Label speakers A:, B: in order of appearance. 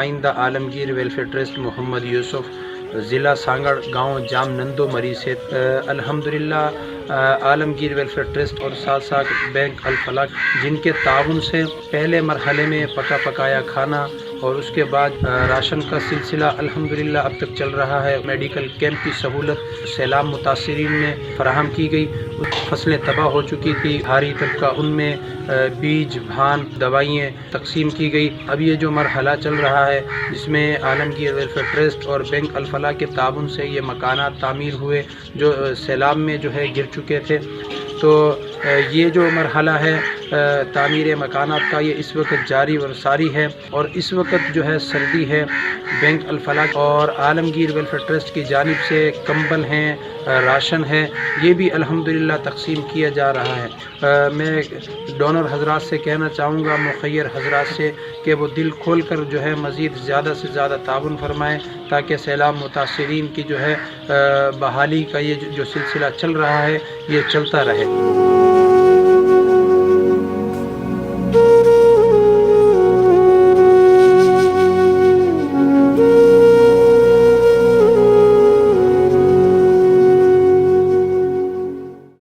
A: نمائندہ عالمگیر welfare trust محمد یوسف، ضلع سانگڑ، گاؤں جام نندو مری سے الحمدللہ عالمگیر ویلفیئر ٹرسٹ اور ساتھ ساتھ بینک الفلاح جن کے تعاون سے پہلے مرحلے میں پکا پکایا کھانا اور اس کے بعد راشن کا سلسلہ الحمدللہ اب تک چل رہا ہے۔ میڈیکل کیمپ کی سہولت سیلاب متاثرین میں فراہم کی گئی، فصلیں تباہ ہو چکی تھی، بھاری طبقہ ان میں بیج، بھان، دوائیں تقسیم کی گئی۔ اب یہ جو مرحلہ چل رہا ہے جس میں عالمگیر ویلفیئر ٹرسٹ اور بینک الفلاح کے تعاون سے یہ مکانات تعمیر ہوئے جو سیلاب میں جو ہے گر چکے تھے، تو یہ جو مرحلہ ہے تعمیر مکانات کا یہ اس وقت جاری و ساری ہے، اور اس وقت جو ہے سردی ہے۔ بینک الفلاح اور عالمگیر ویلفیئر ٹرسٹ کی جانب سے کمبل ہیں، راشن ہے، یہ بھی الحمدللہ تقسیم کیا جا رہا ہے۔ میں ڈونر حضرات سے کہنا چاہوں گا، مخیر حضرات سے، کہ وہ دل کھول کر جو ہے مزید زیادہ سے زیادہ تعاون فرمائیں تاکہ سیلاب متاثرین کی جو ہے بحالی کا یہ جو سلسلہ چل رہا ہے یہ چلتا رہے۔